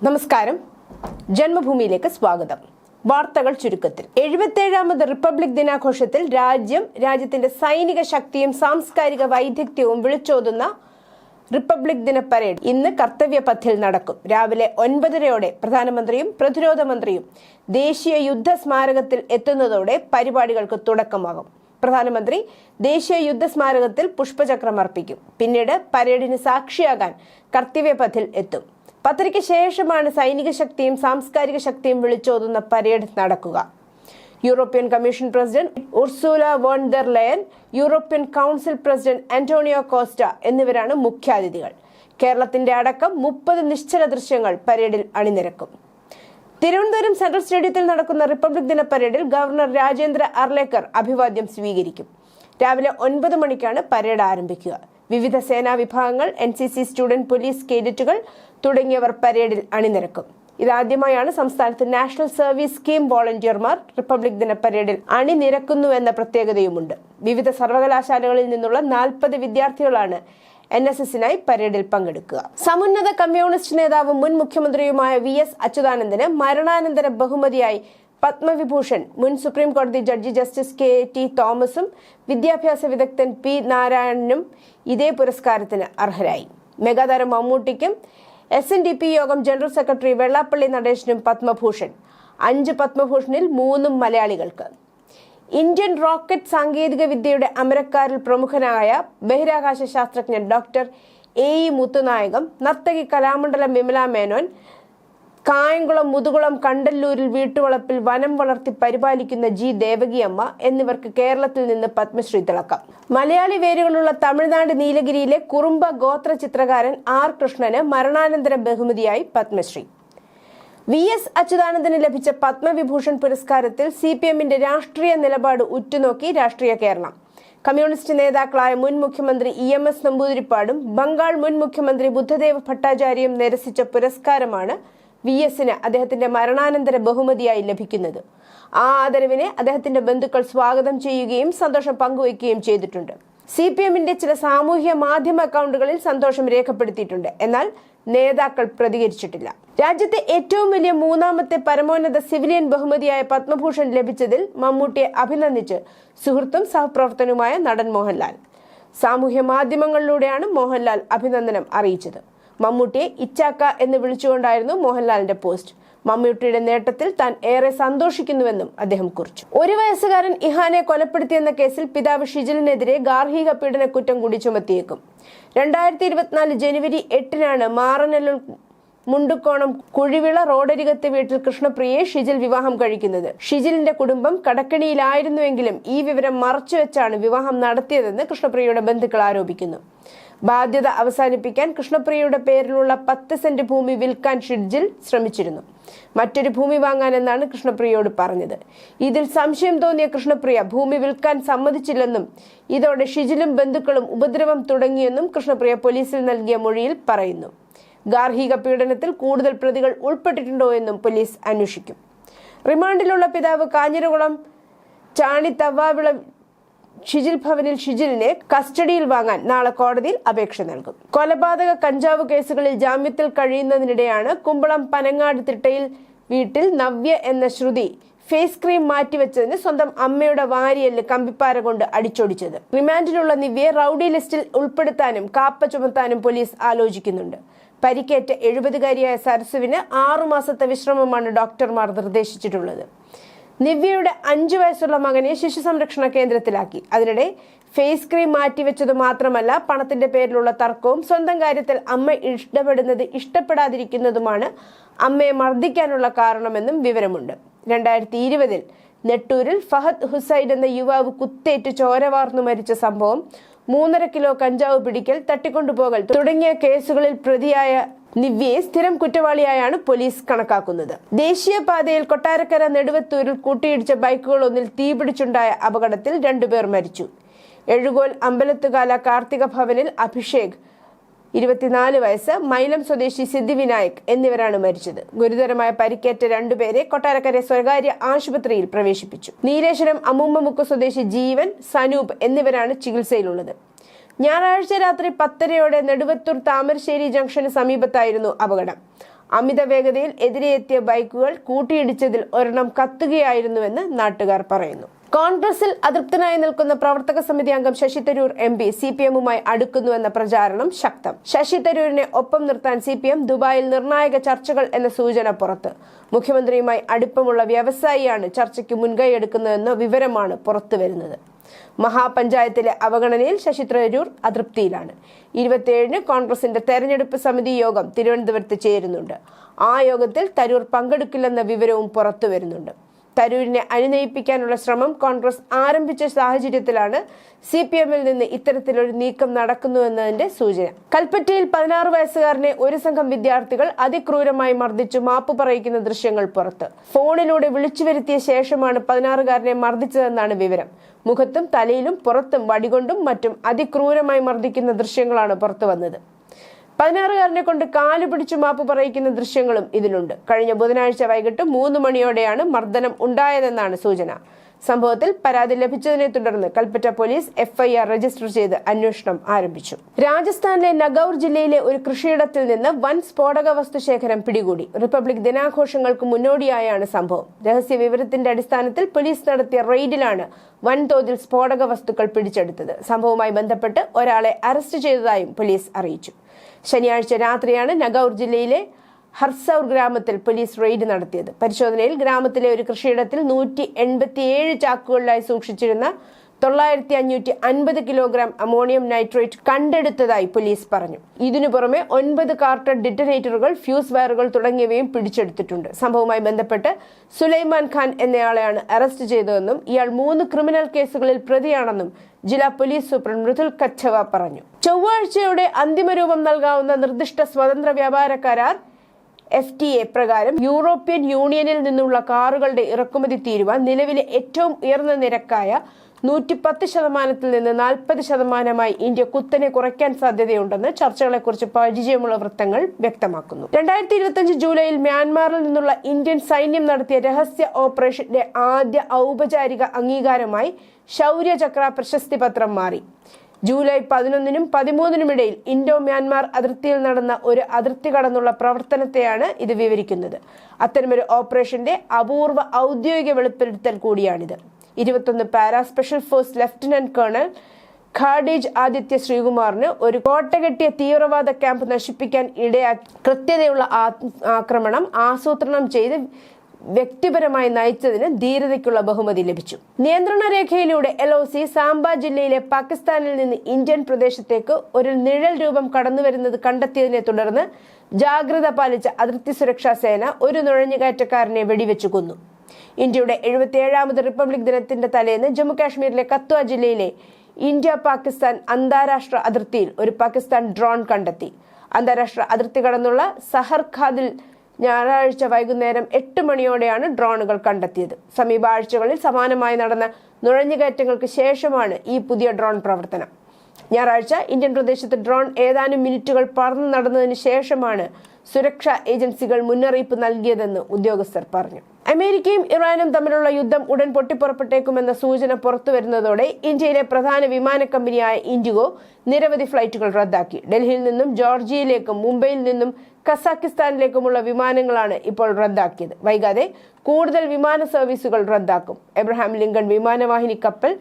നമസ്കാരം, ജന്മഭൂമിയിലേക്ക് സ്വാഗതം. വാർത്തകൾ ചുരുക്കത്തിൽ. 77ാമത് റിപ്പബ്ലിക് ദിനാഘോഷത്തിൽ രാജ്യത്തിന്റെ സൈനിക ശക്തിയും സാംസ്കാരിക വൈദഗ്ധ്യവും വിളിച്ചോതുന്ന റിപ്പബ്ലിക് ദിന പരേഡ് ഇന്ന് കർത്തവ്യപഥിൽ നടക്കും. രാവിലെ 9:30 പ്രധാനമന്ത്രിയും പ്രതിരോധ മന്ത്രിയും ദേശീയ യുദ്ധ സ്മാരകത്തിൽ എത്തുന്നതോടെ പരിപാടികൾക്ക് തുടക്കമാകും. പ്രധാനമന്ത്രി ദേശീയ യുദ്ധ സ്മാരകത്തിൽ പുഷ്പചക്രം അർപ്പിക്കും. പിന്നീട് പരേഡിന് സാക്ഷിയാകാൻ കർത്തവ്യപഥിൽ എത്തും. 10:00 ശേഷമാണ് സൈനിക ശക്തിയും സാംസ്കാരിക ശക്തിയും വിളിച്ചോതുന്ന പരേഡ് നടക്കുക. European commission president Ursula von der Leyen, European council president Antonio Costa എന്നിവരാണ് മുഖ്യാതിഥികൾ. കേരളത്തിന്റെ അടക്കം 30 നിശ്ചല ദൃശ്യങ്ങൾ പരേഡിൽ അണിനിരക്കും. തിരുവനന്തപുരം സെൻട്രൽ സ്റ്റേഡിയത്തിൽ നടക്കുന്ന റിപ്പബ്ലിക് ദിന പരേഡിൽ ഗവർണർ രാജേന്ദ്ര അർലേക്കർ അഭിവാദ്യം സ്വീകരിക്കും. രാവിലെ 9 മണിക്കാണ് പരേഡ് ആരംഭിക്കുക. വിവിധ സേനാ വിഭാഗങ്ങൾ, NCC സ്റ്റുഡന്റ് പോലീസ് കേഡറ്റുകൾ തുടങ്ങിയവർ പരേഡിൽ അണിനിരക്കും. ഇതാദ്യമായാണ് സംസ്ഥാനത്ത് നാഷണൽ സർവീസ് സ്കീം വോളണ്ടിയർമാർ റിപ്പബ്ലിക് ദിന പരേഡിൽ അണിനിരക്കുന്നുവെന്ന പ്രത്യേകതയുമുണ്ട്. വിവിധ സർവകലാശാലകളിൽ നിന്നുള്ള 40 വിദ്യാർത്ഥികളാണ് NSSനായി പരേഡിൽ പങ്കെടുക്കുക. സമുന്നത കമ്മ്യൂണിസ്റ്റ് നേതാവും മുൻ മുഖ്യമന്ത്രിയുമായ VS അച്യുതാനന്ദന് മരണാനന്തര ബഹുമതിയായി പത്മവിഭൂഷൺ മുൻ സുപ്രീം കോടതി ജഡ്ജി ജസ്റ്റിസ് KT തോമസും വിദ്യാഭ്യാസ വിദഗ്ധൻ P നാരായണനും ഇതേ പുരസ്കാരത്തിന് അർഹരായി. മെഗാതാരം മമ്മൂട്ടിക്കും SNDP യോഗം ജനറൽ സെക്രട്ടറി വെള്ളാപ്പള്ളി നടേശനും പത്മഭൂഷൺ. 5 പത്മഭൂഷണിൽ 3 മലയാളികൾക്ക്. ഇന്ത്യൻ റോക്കറ്റ് സാങ്കേതിക വിദ്യയുടെ അമരക്കാരിൽ പ്രമുഖനായ ബഹിരാകാശ ശാസ്ത്രജ്ഞൻ ഡോക്ടർ AE മുത്തുനായകം, നർത്തകി കലാമണ്ഡലം വിമല മേനോൻ, കായംകുളം മുതുകുളം കണ്ടല്ലൂരിൽ വീട്ടുവളപ്പിൽ വനം വളർത്തി പരിപാലിക്കുന്ന G ദേവകിയമ്മ എന്നിവർക്ക് കേരളത്തിൽ നിന്ന് പത്മശ്രീ തിളക്കം. മലയാളി വേരുകളുള്ള തമിഴ്നാട് നീലഗിരിയിലെ കുറുമ്പ ഗോത്ര ചിത്രകാരൻ R കൃഷ്ണന് മരണാനന്തര ബഹുമതിയായി പത്മശ്രീ. VS അച്യുതാനന്ദന് ലഭിച്ച പത്മവിഭൂഷൺ പുരസ്കാരത്തിൽ CPMന്റെ രാഷ്ട്രീയ നിലപാട് ഉറ്റുനോക്കി രാഷ്ട്രീയ കേരളം. കമ്മ്യൂണിസ്റ്റ് നേതാക്കളായ മുൻ മുഖ്യമന്ത്രി EMS നമ്പൂതിരിപ്പാടും ബംഗാൾ മുൻ മുഖ്യമന്ത്രി ബുദ്ധദേവ് ഭട്ടാചാര്യയും നിരസിച്ച പുരസ്കാരമാണ് VSന് അദ്ദേഹത്തിന്റെ മരണാനന്തര ബഹുമതിയായി ലഭിക്കുന്നത്. ആ ആദരവിനെ അദ്ദേഹത്തിന്റെ ബന്ധുക്കൾ സ്വാഗതം ചെയ്യുകയും സന്തോഷം പങ്കുവയ്ക്കുകയും ചെയ്തിട്ടുണ്ട്. CPMന്റെ ചില സാമൂഹ്യ മാധ്യമ അക്കൗണ്ടുകളിൽ സന്തോഷം രേഖപ്പെടുത്തിയിട്ടുണ്ട്. എന്നാൽ നേതാക്കൾ പ്രതികരിച്ചിട്ടില്ല. രാജ്യത്തെ ഏറ്റവും വലിയ 3ാമത്തെ പരമോന്നത സിവിലിയൻ ബഹുമതിയായ പത്മഭൂഷൺ ലഭിച്ചതിൽ മമ്മൂട്ടിയെ അഭിനന്ദിച്ച് സുഹൃത്തും സഹപ്രവർത്തനുമായ നടൻ മോഹൻലാൽ. സാമൂഹ്യ മാധ്യമങ്ങളിലൂടെയാണ് മോഹൻലാൽ അഭിനന്ദനം അറിയിച്ചത്. മമ്മൂട്ടിയെ ഇച്ചാക്ക എന്ന് വിളിച്ചുകൊണ്ടായിരുന്നു മോഹൻലാലിന്റെ പോസ്റ്റ്. മമ്മൂട്ടിയുടെ നേട്ടത്തിൽ താൻ ഏറെ സന്തോഷിക്കുന്നുവെന്നും അദ്ദേഹം കുറിച്ചു. 1 വയസ്സുകാരൻ ഇഹാനെ കൊലപ്പെടുത്തിയെന്ന കേസിൽ പിതാവ് ഷിജിലിനെതിരെ ഗാർഹിക പീഡന കുറ്റം കൂടി ചുമത്തിയേക്കും. 2024 ജനുവരി 8-നാണ് മാറനല്ലൂർ മുണ്ടുക്കോണം കുഴിവിള റോഡരികത്തെ വീട്ടിൽ കൃഷ്ണപ്രിയയെ ഷിജിൽ വിവാഹം കഴിക്കുന്നത്. ഷിജിലിന്റെ കുടുംബം കടക്കണിയിലായിരുന്നുവെങ്കിലും ഈ വിവരം മറച്ചുവെച്ചാണ് വിവാഹം നടത്തിയതെന്ന് കൃഷ്ണപ്രിയയുടെ ബന്ധുക്കൾ ആരോപിക്കുന്നു. ബാധ്യത അവസാനിപ്പിക്കാൻ കൃഷ്ണപ്രിയയുടെ പേരിലുള്ള 10 സെന്റ് ഭൂമി വിൽക്കാൻ ഷിജിൽ ശ്രമിച്ചിരുന്നു. മറ്റൊരു ഭൂമി വാങ്ങാനെന്നാണ് കൃഷ്ണപ്രിയയോട് പറഞ്ഞത്. ഇതിൽ സംശയം തോന്നിയ കൃഷ്ണപ്രിയ ഭൂമി വിൽക്കാൻ സമ്മതിച്ചില്ലെന്നും ഇതോടെ ഷിജിലും ബന്ധുക്കളും ഉപദ്രവം തുടങ്ങിയെന്നും കൃഷ്ണപ്രിയ പോലീസിൽ നൽകിയ മൊഴിയിൽ പറയുന്നു. ഗാർഹിക പീഡനത്തിൽ കൂടുതൽ പ്രതികൾ ഉൾപ്പെട്ടിട്ടുണ്ടോ എന്നും പോലീസ് അന്വേഷിക്കും. റിമാൻഡിലുള്ള പിതാവ് കാഞ്ഞിരകുളം ചാണി തവാവിള ഷിജിൽ ഭവനിൽ ഷിജിലിനെ കസ്റ്റഡിയിൽ വാങ്ങാൻ നാളെ കോടതിയിൽ അപേക്ഷ നൽകും. കൊലപാതക കഞ്ചാവ് കേസുകളിൽ ജാമ്യത്തിൽ കഴിയുന്നതിനിടെയാണ് കുമ്പളം പനങ്ങാട് തിട്ടയിൽ വീട്ടിൽ നവ്യ എന്ന ശ്രുതി ഫേസ് ക്രീം മാറ്റിവെച്ചതിന് സ്വന്തം അമ്മയുടെ വാരിയല് കമ്പിപ്പാര കൊണ്ട് അടിച്ചൊടിച്ചത്. റിമാൻഡിലുള്ള നിവ്യയെ റൌഡി ലിസ്റ്റിൽ ഉൾപ്പെടുത്താനും കാപ്പ ചുമത്താനും പോലീസ് ആലോചിക്കുന്നുണ്ട്. പരിക്കേറ്റ 70-കാരിയായ സരസുവിന് 6 മാസത്തെ വിശ്രമമാണ് ഡോക്ടർമാർ നിർദ്ദേശിച്ചിട്ടുള്ളത്. നിവ്യയുടെ 5 വയസ്സുള്ള മകനെ ശിശു സംരക്ഷണ കേന്ദ്രത്തിലാക്കി. അതിനിടെ ഫേസ് ക്രീം മാറ്റിവെച്ചത് മാത്രമല്ല, പണത്തിന്റെ പേരിലുള്ള തർക്കവും സ്വന്തം കാര്യത്തിൽ അമ്മ ഇടപെടുന്നത് ഇഷ്ടപ്പെടാതിരിക്കുന്നതുമാണ് അമ്മയെ മർദ്ദിക്കാനുള്ള കാരണമെന്നും വിവരമുണ്ട്. 2020 നെട്ടൂരിൽ ഫഹദ് ഹുസൈൻ എന്ന യുവാവ് കുത്തേറ്റ് ചോര വാർന്നു മരിച്ച സംഭവം, 3.5 കിലോ കഞ്ചാവ് പിടിക്കൽ, തട്ടിക്കൊണ്ടുപോകൽ തുടങ്ങിയ കേസുകളിൽ പ്രതിയായ നിവ്യയെ സ്ഥിരം കുറ്റവാളിയായാണ് പോലീസ് കണക്കാക്കുന്നത്. ദേശീയപാതയിൽ കൊട്ടാരക്കര നെടുവത്തൂരിൽ കൂട്ടിയിടിച്ച ബൈക്കുകളൊന്നിൽ തീപിടിച്ചുണ്ടായ അപകടത്തിൽ 2 പേർ മരിച്ചു. എഴുകോൽ അമ്പലത്തുകാല കാർത്തിക ഭവനിൽ അഭിഷേക് 24 വയസ്സ്, മൈലം സ്വദേശി സിദ്ധിവിനായക് എന്നിവരാണ് മരിച്ചത്. ഗുരുതരമായ പരിക്കേറ്റ 2 പേരെ കൊട്ടാരക്കര സ്വകാര്യ ആശുപത്രിയിൽ പ്രവേശിപ്പിച്ചു. നീലേശ്വരം അമ്മൂമ്മമുക്ക് സ്വദേശി ജീവൻ, സനൂപ് എന്നിവരാണ് ചികിത്സയിലുള്ളത്. ഞായറാഴ്ച രാത്രി 10:30 നെടുവത്തൂർ താമരശ്ശേരി ജംഗ്ഷന് സമീപത്തായിരുന്നു അപകടം. അമിത വേഗതയിൽ എതിരെയെത്തിയ ബൈക്കുകൾ കൂട്ടിയിടിച്ചതിൽ ഒരെണ്ണം കത്തുകയായിരുന്നുവെന്ന് നാട്ടുകാർ പറയുന്നു. കോൺഗ്രസിൽ അതൃപ്തനായി നിൽക്കുന്ന പ്രവർത്തക സമിതി അംഗം ശശി തരൂർ MP CPM-മായി അടുക്കുന്നുവെന്ന പ്രചാരണം ശക്തം. ശശി തരൂരിനെ ഒപ്പം നിർത്താൻ CPM ദുബായിൽ നിർണായക ചർച്ചകൾ എന്ന സൂചന പുറത്ത്. മുഖ്യമന്ത്രിയുമായി അടുപ്പമുള്ള വ്യവസായിയാണ് ചർച്ചയ്ക്ക് മുൻകൈയെടുക്കുന്നതെന്ന വിവരമാണ് പുറത്തുവരുന്നത്. മഹാപഞ്ചായത്തിലെ അവഗണനയിൽ ശശി തരൂർ അതൃപ്തിയിലാണ്. 27-ന് കോൺഗ്രസിന്റെ തെരഞ്ഞെടുപ്പ് സമിതി യോഗം തിരുവനന്തപുരത്ത് ചേരുന്നുണ്ട്. ആ യോഗത്തിൽ തരൂർ പങ്കെടുക്കില്ലെന്ന വിവരവും പുറത്തു വരുന്നുണ്ട്. തരൂരിനെ അനുനയിപ്പിക്കാനുള്ള ശ്രമം കോൺഗ്രസ് ആരംഭിച്ച സാഹചര്യത്തിലാണ് CPM-ൽ നിന്ന് ഇത്തരത്തിലൊരു നീക്കം നടക്കുന്നുവെന്നതിന്റെ സൂചന. കൽപ്പറ്റയിൽ 16 വയസ്സുകാരനെ ഒരു സംഘം വിദ്യാർത്ഥികൾ അതിക്രൂരമായി മർദ്ദിച്ചു മാപ്പ് പറയിക്കുന്ന ദൃശ്യങ്ങൾ പുറത്ത്. ഫോണിലൂടെ വിളിച്ചു വരുത്തിയ ശേഷമാണ് 16-കാരനെ മർദ്ദിച്ചതെന്നാണ് വിവരം. മുഖത്തും തലയിലും പുറത്തും വടികൊണ്ടും മറ്റും അതിക്രൂരമായി മർദ്ദിക്കുന്ന ദൃശ്യങ്ങളാണ് പുറത്തു വന്നത്. 16-കാരനെ കൊണ്ട് കാല് പിടിച്ചു മാപ്പ് പറയിക്കുന്ന ദൃശ്യങ്ങളും ഇതിലുണ്ട്. കഴിഞ്ഞ ബുധനാഴ്ച വൈകിട്ട് 3 മണിയോടെയാണ് മർദ്ദനം ഉണ്ടായതെന്നാണ് സൂചന. സംഭവത്തിൽ പരാതി ലഭിച്ചതിനെ തുടർന്ന് കൽപ്പറ്റ പോലീസ് FIR രജിസ്റ്റർ ചെയ്ത് അന്വേഷണം ആരംഭിച്ചു. രാജസ്ഥാനിലെ നഗൌർ ജില്ലയിലെ ഒരു കൃഷിയിടത്തിൽ നിന്ന് വൻ സ്ഫോടക വസ്തു ശേഖരം പിടികൂടി. റിപ്പബ്ലിക് ദിനാഘോഷങ്ങൾക്ക് മുന്നോടിയായാണ് സംഭവം. രഹസ്യ വിവരത്തിന്റെ അടിസ്ഥാനത്തിൽ പോലീസ് നടത്തിയ റെയ്ഡിലാണ് വൻതോതിൽ സ്ഫോടക വസ്തുക്കൾ പിടിച്ചെടുത്തത്. സംഭവവുമായി ബന്ധപ്പെട്ട് ഒരാളെ അറസ്റ്റ് ചെയ്തതായും പോലീസ് അറിയിച്ചു. ശനിയാഴ്ച രാത്രിയാണ് നഗൌർ ജില്ലയിലെ ഹർസൌർ ഗ്രാമത്തിൽ പോലീസ് റെയ്ഡ് നടത്തിയത്. പരിശോധനയിൽ ഗ്രാമത്തിലെ ഒരു കൃഷിയിടത്തിൽ 187 ചാക്കുകളിലായി സൂക്ഷിച്ചിരുന്ന 9550 കിലോഗ്രാം അമോണിയം നൈട്രേറ്റ് കണ്ടെടുത്തതായി പോലീസ് പറഞ്ഞു. ഇതിനു പുറമെ 9 കാർട്ടൺ ഡിറ്റനേറ്ററുകൾ, ഫ്യൂസ് വയറുകൾ തുടങ്ങിയവയും പിടിച്ചെടുത്തിട്ടുണ്ട്. സംഭവവുമായി ബന്ധപ്പെട്ട് സുലൈമാൻ ഖാൻ എന്നയാളെയാണ് അറസ്റ്റ് ചെയ്തതെന്നും ഇയാൾ 3 ക്രിമിനൽ കേസുകളിൽ പ്രതിയാണെന്നും ജില്ലാ പോലീസ് സൂപ്രണ്ട് മൃദുൽ കച്ചവ പറഞ്ഞു. ചൊവ്വാഴ്ചയോടെ അന്തിമരൂപം നൽകാവുന്ന നിർദ്ദിഷ്ട സ്വതന്ത്ര വ്യാപാര കരാർ FTA പ്രകാരം യൂറോപ്യൻ യൂണിയനിൽ നിന്നുള്ള കാറുകളുടെ ഇറക്കുമതി തീരുവ നിലവിലെ ഏറ്റവും ഉയർന്ന നിരക്കായ 110% നിന്ന് 40% ഇന്ത്യ കുത്തനെ കുറയ്ക്കാൻ സാധ്യതയുണ്ടെന്ന് ചർച്ചകളെക്കുറിച്ച് പരിചയമുള്ള വൃത്തങ്ങൾ വ്യക്തമാക്കുന്നു. 2025 ജൂലൈയിൽ മ്യാൻമാറിൽ നിന്നുള്ള ഇന്ത്യൻ സൈന്യം നടത്തിയ രഹസ്യ ഓപ്പറേഷന്റെ ആദ്യ ഔപചാരിക അംഗീകാരമായി ശൗര്യചക്ര പ്രശസ്തി പത്രം മാറി. ജൂലൈ 11-നും 13-നും ഇടയിൽ ഇൻഡോ മ്യാൻമാർ അതിർത്തിയിൽ നടന്ന ഒരു അതിർത്തി കടന്നുള്ള പ്രവർത്തനത്തെയാണ് ഇത് വിവരിക്കുന്നത്. അത്തരമൊരു ഓപ്പറേഷന്റെ അപൂർവ ഔദ്യോഗിക വെളിപ്പെടുത്തൽ കൂടിയാണിത്. 21 para special force lieutenant colonel Khadij Aditya ശ്രീകുമാറിന് ഒരു കോട്ടകെട്ടിയ തീവ്രവാദ ക്യാമ്പ് നശിപ്പിക്കാൻ ഇടയാക്കി കൃത്യതയുള്ള ആക്രമണം ആസൂത്രണം ചെയ്ത് വ്യക്തിപരമായി നയിച്ചതിന് ധീരതയ്ക്കുള്ള ബഹുമതി ലഭിച്ചു. നിയന്ത്രണ രേഖയിലൂടെ LOC സാംബ ജില്ലയിലെ പാകിസ്ഥാനിൽ നിന്ന് ഇന്ത്യൻ പ്രദേശത്തേക്ക് ഒരു നിഴൽ രൂപം കടന്നുവരുന്നത് കണ്ടെത്തിയതിനെ തുടർന്ന് ജാഗ്രത പാലിച്ച അതിർത്തി സുരക്ഷാ സേന ഒരു നുഴഞ്ഞുകയറ്റക്കാരനെ വെടിവെച്ചു കൊന്നു. ഇന്ത്യയുടെ 77ാമത് റിപ്പബ്ലിക് ദിനത്തിന്റെ തലേന്ന് ജമ്മു കാശ്മീരിലെ കത്വ ജില്ലയിലെ ഇന്ത്യ പാകിസ്ഥാൻ അന്താരാഷ്ട്ര അതിർത്തിയിൽ ഒരു പാകിസ്ഥാൻ ഡ്രോൺ കണ്ടെത്തി. അന്താരാഷ്ട്ര അതിർത്തി കടന്നുള്ള സഹർഖാദിൽ ഞായറാഴ്ച വൈകുന്നേരം 8 മണിയോടെയാണ് ഡ്രോണുകൾ കണ്ടെത്തിയത്. സമീപ ആഴ്ചകളിൽ സമാനമായി നടന്ന നുഴഞ്ഞുകയറ്റങ്ങൾക്ക് ശേഷമാണ് ഈ പുതിയ ഡ്രോൺ പ്രവർത്തനം. ഞായറാഴ്ച ഇന്ത്യൻ പ്രദേശത്ത് ഡ്രോൺ ഏതാനും മിനിറ്റുകൾ പറന്നു നടന്നതിന് ശേഷമാണ് സുരക്ഷാ ഏജൻസികൾ മുന്നറിയിപ്പ് നൽകിയതെന്ന് ഉദ്യോഗസ്ഥർ പറഞ്ഞു. അമേരിക്കയും ഇറാനും തമ്മിലുള്ള യുദ്ധം ഉടൻ പൊട്ടിപ്പുറപ്പെട്ടേക്കുമെന്ന സൂചന പുറത്തുവരുന്നതോടെ ഇന്ത്യയിലെ പ്രധാന വിമാന കമ്പനിയായ ഇൻഡിഗോ നിരവധി ഫ്ലൈറ്റുകൾ റദ്ദാക്കി. ഡൽഹിയിൽ നിന്നും ജോർജിയയിലേക്കും മുംബൈയിൽ നിന്നും കസാക്കിസ്ഥാനിലേക്കുമുള്ള വിമാനങ്ങളാണ് ഇപ്പോൾ റദ്ദാക്കിയത്. വൈകാതെ കൂടുതൽ വിമാന സർവീസുകൾ റദ്ദാക്കും. എബ്രഹാം ലിങ്കൺ വിമാനവാഹിനി കപ്പൽ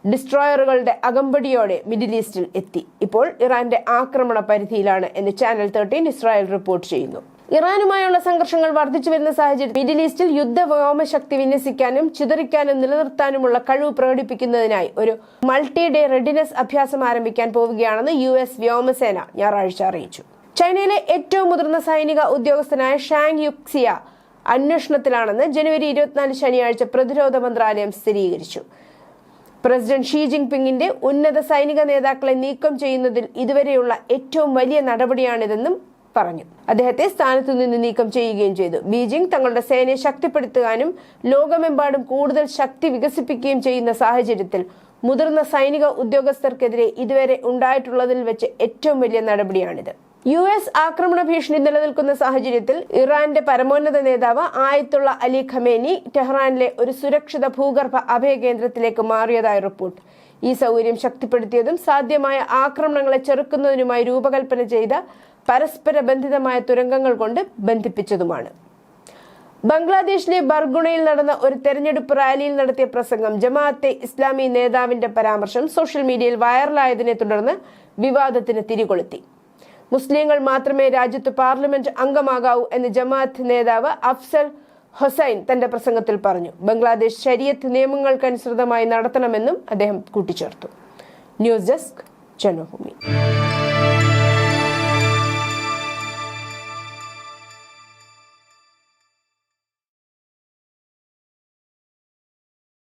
ഡിസ്ട്രോയറുകളുടെ അകമ്പടിയോടെ മിഡിൽ ഈസ്റ്റിൽ എത്തി. ഇപ്പോൾ ഇറാന്റെ ആക്രമണ പരിധിയിലാണ് എന്ന് ചാനൽ 13 ഇസ്രായേൽ റിപ്പോർട്ട് ചെയ്യുന്നു. ഇറാനുമായുള്ള സംഘർഷങ്ങൾ വർദ്ധിച്ചു വരുന്ന സാഹചര്യത്തിൽ മിഡിൽ ഈസ്റ്റിൽ യുദ്ധ വ്യോമശക്തി വിന്യസിക്കാനും ചിതറിക്കാനും നിലനിർത്താനുമുള്ള കഴിവ് പ്രകടിപ്പിക്കുന്നതിനായി ഒരു മൾട്ടി ഡേ റെഡിനെസ് അഭ്യാസം ആരംഭിക്കാൻ പോവുകയാണെന്ന് US വ്യോമസേന ഞായറാഴ്ച അറിയിച്ചു. ചൈനയിലെ ഏറ്റവും മുതിർന്ന സൈനിക ഉദ്യോഗസ്ഥനായ ഷാങ് യുക്സിയ അന്വേഷണത്തിലാണെന്ന് ജനുവരി 24 ശനിയാഴ്ച പ്രതിരോധ മന്ത്രാലയം സ്ഥിരീകരിച്ചു. പ്രസിഡന്റ് ഷീ ജിൻപിങ്ങിന്റെ ഉന്നത സൈനിക നേതാക്കളെ നീക്കം ചെയ്യുന്നതിൽ ഇതുവരെയുള്ള ഏറ്റവും വലിയ നടപടിയാണിതെന്നും പറഞ്ഞു. അദ്ദേഹത്തെ സ്ഥാനത്തു നിന്ന് നീക്കം ചെയ്യുകയും ചെയ്തു. ബീജിംഗ് തങ്ങളുടെ സേനയെ ശക്തിപ്പെടുത്താനും ലോകമെമ്പാടും കൂടുതൽ ശക്തി വികസിപ്പിക്കുകയും ചെയ്യുന്ന സാഹചര്യത്തിൽ മുതിർന്ന സൈനിക ഉദ്യോഗസ്ഥർക്കെതിരെ ഇതുവരെ ഉണ്ടായിട്ടുള്ളതിൽ വെച്ച് ഏറ്റവും വലിയ നടപടിയാണിത്. US ആക്രമണ ഭീഷണി നിലനിൽക്കുന്ന സാഹചര്യത്തിൽ ഇറാന്റെ പരമോന്നത നേതാവ് ആയത്തുള്ള അലി ഖമേനി ടെഹ്റാനിലെ ഒരു സുരക്ഷിത ഭൂഗർഭ അഭയകേന്ദ്രത്തിലേക്ക് മാറിയതായി റിപ്പോർട്ട്. ഈ സൗകര്യം ശക്തിപ്പെടുത്തിയതും സാധ്യമായ ആക്രമണങ്ങളെ ചെറുക്കുന്നതിനുമായി രൂപകൽപ്പന ചെയ്ത പരസ്പര ബന്ധിതമായ തുരങ്കങ്ങൾ കൊണ്ട് ബന്ധിപ്പിച്ചതുമാണ്. ബംഗ്ലാദേശിലെ ബർഗുണയിൽ നടന്ന ഒരു തെരഞ്ഞെടുപ്പ് റാലിയിൽ നടത്തിയ പ്രസംഗം ജമാഅത്തെ ഇസ്ലാമി നേതാവിന്റെ പരാമർശം സോഷ്യൽ മീഡിയയിൽ വൈറലായതിനെ തുടർന്ന് വിവാദത്തിന് തിരികൊളുത്തി. മുസ്ലിങ്ങൾ മാത്രമേ രാജ്യത്ത് പാർലമെന്റ് അംഗമാകാവൂ എന്ന് ജമാഅത്ത് നേതാവ് അഫ്സൽ ഹുസൈൻ തന്റെ പ്രസംഗത്തിൽ പറഞ്ഞു. ബംഗ്ലാദേശ് ശരീഅത്ത് നിയമങ്ങൾക്കനുസൃതമായി നടത്തണമെന്നും അദ്ദേഹം കൂട്ടിച്ചേർത്തു. News desk Janmabhumi.